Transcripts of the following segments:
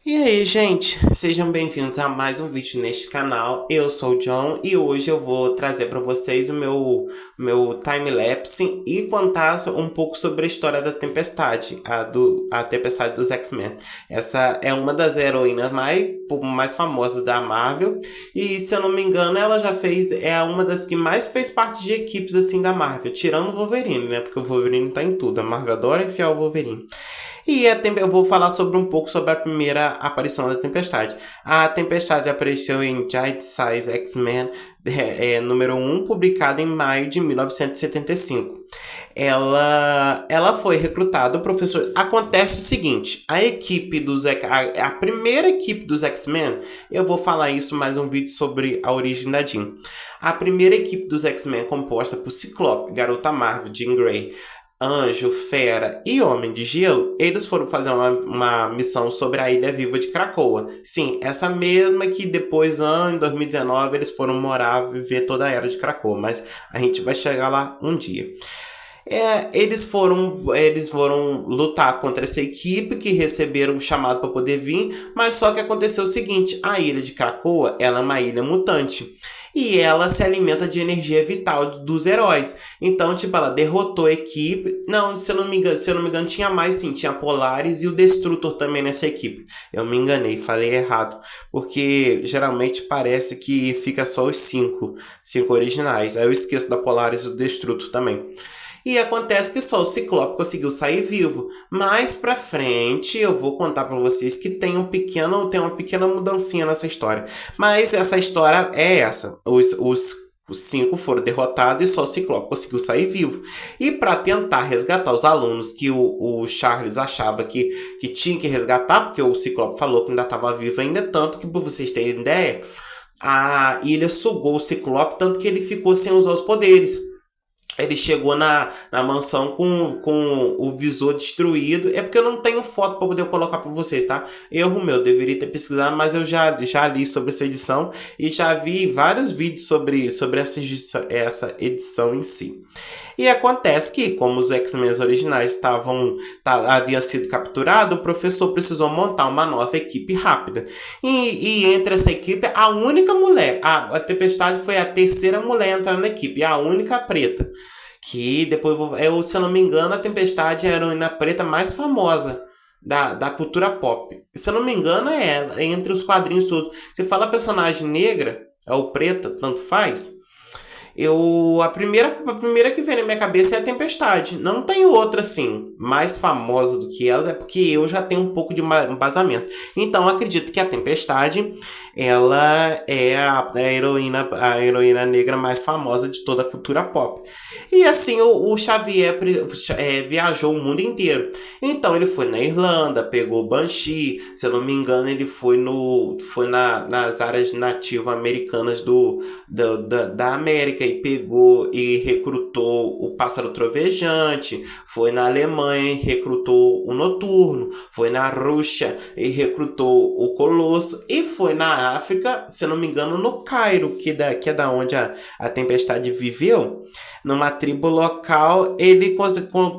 E aí, gente, sejam bem-vindos a mais um vídeo neste canal. Eu sou o John e hoje eu vou trazer para vocês o meu time-lapse e contar um pouco sobre a história da Tempestade, a Tempestade dos X-Men. Essa é uma das heroínas mais famosas da Marvel e, se eu não me engano, ela já fez, é uma das que mais fez parte de equipes assim da Marvel, tirando o Wolverine, né? Porque o Wolverine tá em tudo, a Marvel adora enfiar o Wolverine. Eu vou falar sobre um pouco sobre a primeira aparição da Tempestade. A Tempestade apareceu em Giant Size X-Men número 1, publicado em maio de 1975. Ela foi recrutada, o professor. Acontece o seguinte: a primeira equipe dos X-Men, eu vou falar isso mais um vídeo sobre a origem da Jean. A primeira equipe dos X-Men é composta por Ciclope, Garota Marvel, Jean Grey, Anjo, Fera e Homem de Gelo, eles foram fazer uma missão sobre a Ilha Viva de Krakoa. Sim, essa mesma que depois, em 2019, eles foram morar, viver toda a era de Krakoa, mas a gente vai chegar lá um dia. Eles foram lutar contra essa equipe que receberam o chamado para poder vir, mas só que aconteceu o seguinte: a ilha de Krakoa, ela é uma ilha mutante e ela se alimenta de energia vital dos heróis. Então, tipo, ela derrotou a equipe. Não, se eu não me engano, tinha mais sim, tinha a Polaris e o Destrutor também nessa equipe. Eu me enganei, falei errado, porque geralmente parece que fica só os cinco originais. Aí eu esqueço da Polaris e do Destrutor também. E acontece que só o Ciclope conseguiu sair vivo. Mais pra frente eu vou contar pra vocês que tem uma pequena mudancinha nessa história. Mas essa história é essa. Os cinco foram derrotados e só o Ciclope conseguiu sair vivo. E para tentar resgatar os alunos que o Charles achava que tinha que resgatar, porque o Ciclope falou que ainda estava vivo ainda, tanto que, por vocês terem ideia, a ilha sugou o Ciclope, tanto que ele ficou sem usar os poderes. Ele chegou na mansão com o visor destruído. É porque eu não tenho foto para poder colocar para vocês, tá? Erro meu, deveria ter pesquisado, mas eu já li sobre essa edição e já vi vários vídeos sobre essa edição em si. E acontece que, como os X-Men originais haviam sido capturados, o professor precisou montar uma nova equipe rápida. E entre essa equipe, a única mulher, a Tempestade foi a terceira mulher a entrar na equipe, a única preta. Que depois, se eu não me engano, a Tempestade é a heroína preta mais famosa da cultura pop. Se eu não me engano, é entre os quadrinhos todos. Você fala personagem negra, ou preta, tanto faz. A primeira que vem na minha cabeça é a Tempestade. Não tem outra assim, mais famosa do que elas, é porque eu já tenho um pouco de embasamento. Então, acredito que a Tempestade, ela é a heroína negra mais famosa de toda a cultura pop. E assim, o Xavier viajou o mundo inteiro. Então, ele foi na Irlanda, pegou o Banshee. Se eu não me engano, ele nas áreas nativas americanas da América e pegou e recrutou o Pássaro Trovejante. Foi na Alemanha e recrutou o Noturno. Foi na Rússia e recrutou o Colosso. E foi na África, se eu não me engano, no Cairo, que é da onde a Tempestade viveu, numa tribo local. Ele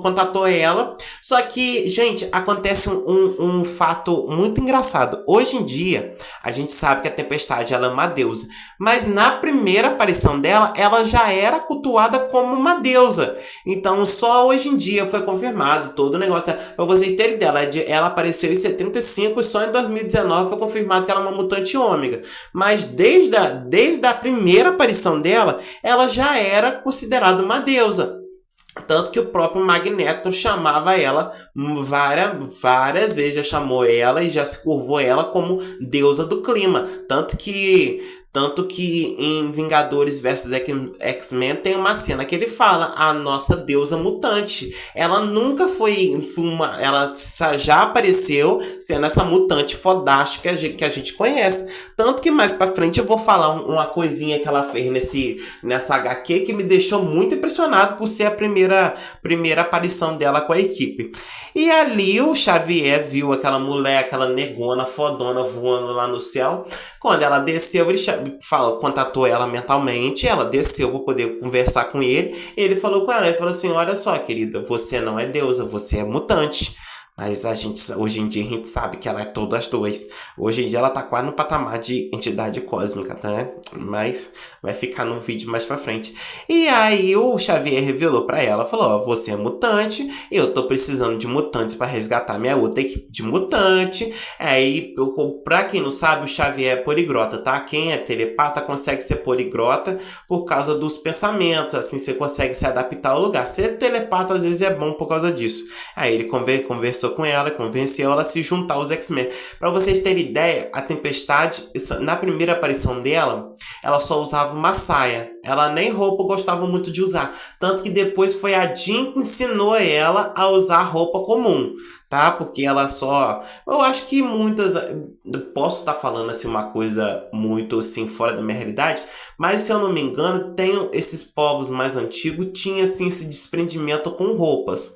contatou ela. Só que, gente, acontece um fato muito engraçado. Hoje em dia, a gente sabe que a Tempestade ela é uma deusa, mas na primeira aparição dela, ela já era cultuada como uma deusa. Então, só hoje em dia foi confirmado todo o negócio. Para vocês terem ideia, ela apareceu em 75 e só em 2019 foi confirmado que ela é uma mutante ômega. Mas desde a primeira aparição dela, ela já era considerada uma deusa. Tanto que o próprio Magneto chamava ela várias vezes, já chamou ela e já se curvou ela como deusa do clima. Tanto que em Vingadores versus X-Men tem uma cena que ele fala: a nossa deusa mutante. Ela nunca foi uma. Ela já apareceu sendo essa mutante fodástica que a gente conhece. Tanto que mais pra frente eu vou falar uma coisinha que ela fez nessa HQ que me deixou muito impressionado por ser a primeira aparição dela com a equipe. E ali o Xavier viu aquela mulher, aquela negona fodona voando lá no céu. Quando ela desceu, ele contatou ela mentalmente, ela desceu para poder conversar com ele. Ele falou com ela, ele falou assim: olha só, querida, você não é deusa, você é mutante. Mas hoje em dia a gente sabe que ela é todas duas. Hoje em dia ela tá quase no patamar de entidade cósmica, tá? Mas vai ficar no vídeo mais pra frente. E aí o Xavier revelou pra ela, falou, ó, você é mutante, eu tô precisando de mutantes pra resgatar minha outra equipe de mutante. Aí, pra quem não sabe, o Xavier é poliglota, tá? Quem é telepata consegue ser poliglota por causa dos pensamentos, assim, você consegue se adaptar ao lugar. Ser telepata às vezes é bom por causa disso. Aí ele conversou com ela, convenceu ela a se juntar aos X-Men. Pra vocês terem ideia, a Tempestade, na primeira aparição dela, ela só usava uma saia. Ela nem roupa gostava muito de usar. Tanto que depois foi a Jean que ensinou ela a usar roupa comum, tá? Porque ela só... Eu acho que muitas... Posso estar falando assim uma coisa muito assim fora da minha realidade, mas se eu não me engano, tem esses povos mais antigos tinha assim esse desprendimento com roupas.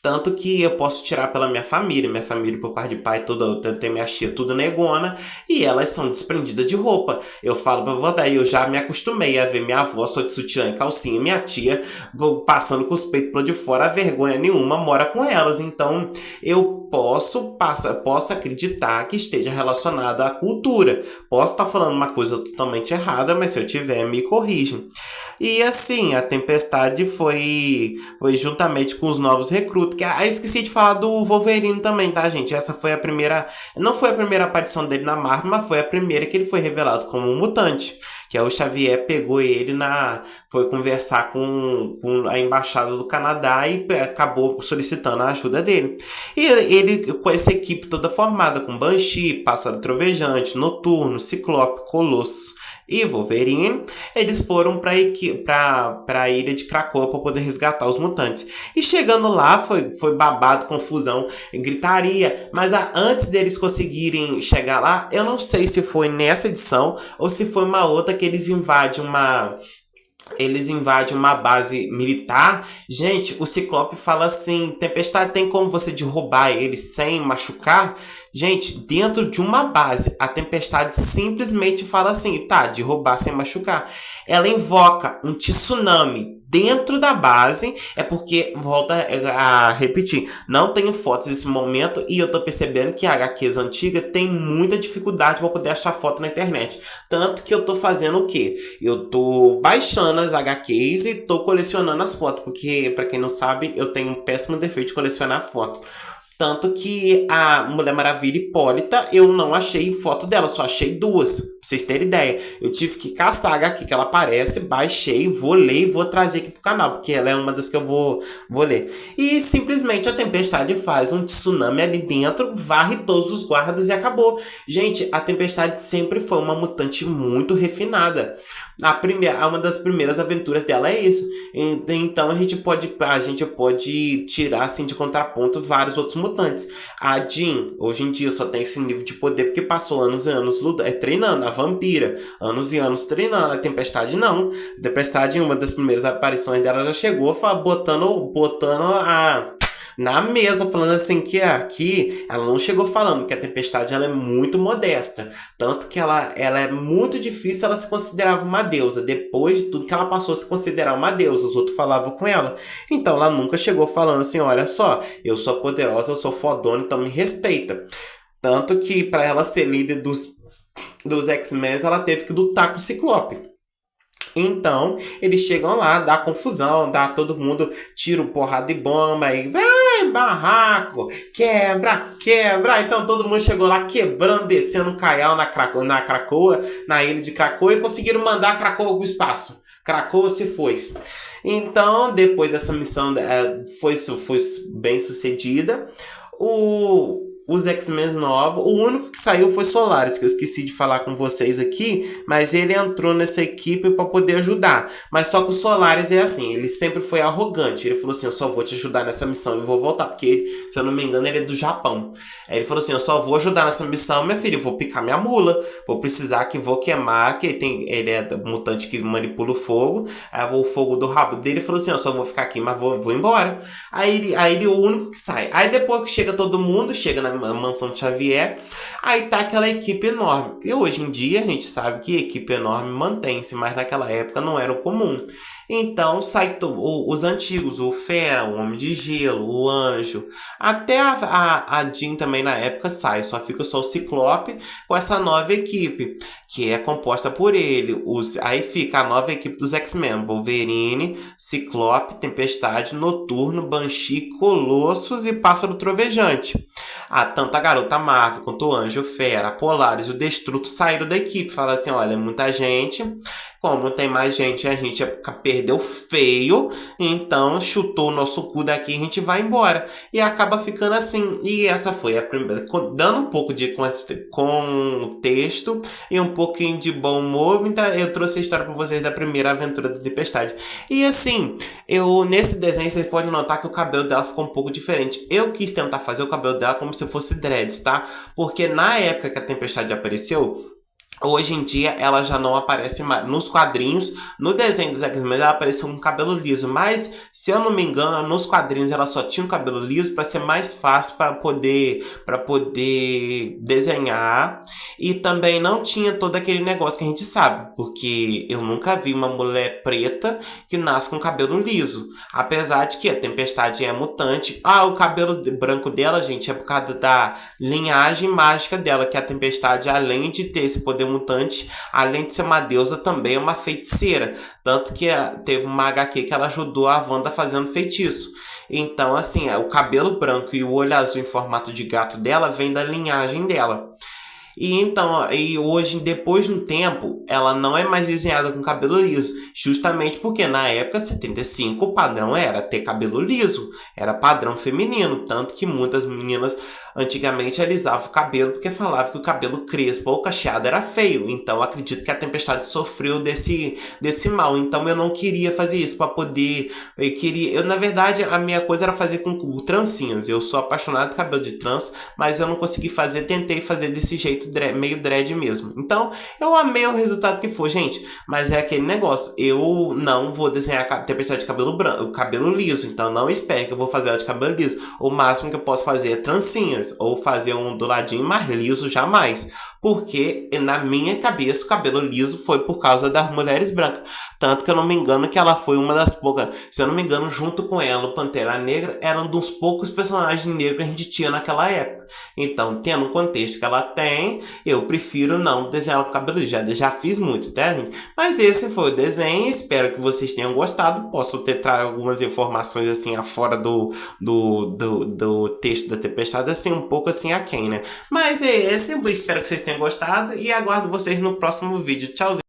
Tanto que eu posso tirar pela minha família por parte de pai, tem minha tia tudo negona, e elas são desprendidas de roupa. Eu falo pra você, daí eu já me acostumei a ver minha avó só de sutiã e calcinha, minha tia passando com os peitos pra de fora, a vergonha nenhuma mora com elas. Então eu posso acreditar que esteja relacionado à cultura. Posso estar falando uma coisa totalmente errada, mas se eu tiver, me corrijam. E assim, a Tempestade foi juntamente com os novos recrutas. Que, eu esqueci de falar do Wolverine também, tá, gente? Essa foi a primeira. Não foi a primeira aparição dele na Marvel, mas foi a primeira que ele foi revelado como um mutante. Que é o Xavier pegou ele foi conversar com a embaixada do Canadá e acabou solicitando a ajuda dele. E ele, com essa equipe toda formada, com Banshee, Pássaro Trovejante, Noturno, Ciclope, Colosso e Wolverine, eles foram para a ilha de Krakoa para poder resgatar os mutantes. E chegando lá, foi babado, confusão, gritaria. Mas antes deles conseguirem chegar lá, eu não sei se foi nessa edição ou se foi uma outra que eles invadem uma base militar. Gente, o Ciclope fala assim, Tempestade, tem como você derrubar ele sem machucar? Gente, dentro de uma base, a Tempestade simplesmente fala assim, tá, derrubar sem machucar. Ela invoca um tsunami dentro da base, é porque, volta a repetir, não tenho fotos desse momento e eu tô percebendo que a HQs antiga tem muita dificuldade para poder achar foto na internet. Tanto que eu tô fazendo o quê? Eu tô baixando as HQs e tô colecionando as fotos, porque, para quem não sabe, eu tenho um péssimo defeito de colecionar foto. Tanto que a Mulher Maravilha Hipólita, eu não achei foto dela, só achei duas. Pra vocês terem ideia. Eu tive que caçar a HQ que ela aparece, baixei, vou ler e vou trazer aqui pro canal, porque ela é uma das que eu vou ler. E simplesmente a Tempestade faz um tsunami ali dentro, varre todos os guardas e acabou. Gente, a Tempestade sempre foi uma mutante muito refinada. Uma das primeiras aventuras dela é isso. Então a gente pode tirar assim de contraponto vários outros mutantes. A Jean, hoje em dia, só tem esse nível de poder porque passou anos e anos treinando. A Vampira, anos e anos treinando. A Tempestade não. A Tempestade, em uma das primeiras aparições dela, já chegou botando na mesa, falando assim que aqui ela não chegou falando que a Tempestade ela é muito modesta, tanto que ela é muito difícil ela se considerava uma deusa, depois de tudo que ela passou a se considerar uma deusa, os outros falavam com ela, então ela nunca chegou falando assim, olha só, eu sou poderosa, eu sou fodona, então me respeita, tanto que para ela ser líder dos X-Men, ela teve que lutar com o Ciclope. Então, eles chegam lá, dá confusão, dá todo mundo tiro, porrada e bomba, e vai, barraco, quebra. Então, todo mundo chegou lá quebrando, descendo um caial na Krakoa, na ilha de Krakoa, e conseguiram mandar a Krakoa pro espaço. Krakoa se foi. Então, depois dessa missão foi bem sucedida, os X-Men novos, o único que saiu foi Solaris, que eu esqueci de falar com vocês aqui, mas ele entrou nessa equipe para poder ajudar. Mas só que o Solaris é assim, ele sempre foi arrogante, ele falou assim, eu só vou te ajudar nessa missão e vou voltar, porque ele, se eu não me engano, ele é do Japão. Aí ele falou assim, eu só vou ajudar nessa missão, minha filha, eu vou picar minha mula, vou queimar, que ele é mutante que manipula o fogo, aí o fogo do rabo dele, ele falou assim, eu só vou ficar aqui, mas vou embora. Aí ele é o único que sai. Aí depois que chega todo mundo, chega na na Mansão Xavier. Aí tá aquela equipe enorme. E hoje em dia a gente sabe que equipe enorme mantém-se, mas naquela época não era o comum. Então sai os antigos, o Fera, o Homem de Gelo, o Anjo, até a Jean também na época sai, só fica só o Ciclope com essa nova equipe, que é composta por ele. Aí fica a nova equipe dos X-Men, Wolverine, Ciclope, Tempestade, Noturno, Banshee, Colossus e Pássaro Trovejante. Tanto a Garota Marvel quanto o Anjo, o Fera, a Polaris e o Destruto saíram da equipe, falaram assim, olha, muita gente, como não tem mais gente, a gente perdeu feio, então chutou o nosso cu daqui e a gente vai embora. E acaba ficando assim. E essa foi a primeira. Dando um pouco de contexto e um pouquinho de bom humor, eu trouxe a história para vocês da primeira aventura da Tempestade. E assim, nesse desenho vocês podem notar que o cabelo dela ficou um pouco diferente. Eu quis tentar fazer o cabelo dela como se fosse dreads, tá? Porque na época que a Tempestade apareceu, hoje em dia ela já não aparece mais nos quadrinhos. No desenho dos X-Men ela apareceu com cabelo liso, mas se eu não me engano, nos quadrinhos ela só tinha um cabelo liso para ser mais fácil para poder desenhar, e também não tinha todo aquele negócio que a gente sabe, porque eu nunca vi uma mulher preta que nasce com cabelo liso, apesar de que a Tempestade é mutante. O cabelo branco dela, gente, é por causa da linhagem mágica dela, que a Tempestade, além de ter esse poder mutante, além de ser uma deusa, também é uma feiticeira. Tanto que teve uma HQ que ela ajudou a Wanda fazendo feitiço. Então, assim, o cabelo branco e o olho azul em formato de gato dela vem da linhagem dela. E hoje, depois de um tempo, ela não é mais desenhada com cabelo liso, justamente porque na época 75 o padrão era ter cabelo liso, era padrão feminino, tanto que muitas meninas antigamente alisavam o cabelo porque falavam que o cabelo crespo ou cacheado era feio. Então acredito que a Tempestade sofreu desse mal. Então eu não queria fazer isso para poder. Na verdade, a minha coisa era fazer com trancinhas. Eu sou apaixonado por cabelo de trança, mas eu não consegui fazer. Tentei fazer desse jeito meio dread mesmo. Então eu amei o resultado que foi, gente. Mas é aquele negócio. Eu não vou desenhar a Tempestade de cabelo branco, cabelo liso. Então não espere que eu vou fazer ela de cabelo liso. O máximo que eu posso fazer é trancinhas, ou fazer um onduladinho, mais liso jamais. Porque na minha cabeça o cabelo liso foi por causa das mulheres brancas. Tanto que eu não me engano que ela foi uma das poucas. Se eu não me engano, junto com ela, o Pantera Negra era um dos poucos personagens negros que a gente tinha naquela época. Então, tendo o contexto que ela tem, eu prefiro não desenhar ela com cabelo liso. Já fiz muito, tá, gente? Mas esse foi o desenho. Espero que vocês tenham gostado. Posso ter trago algumas informações assim afora do texto da Tempestade, assim, um pouco assim aquém, né? Mas é esse. Eu espero que vocês tenham gostado e aguardo vocês no próximo vídeo. Tchauzinho.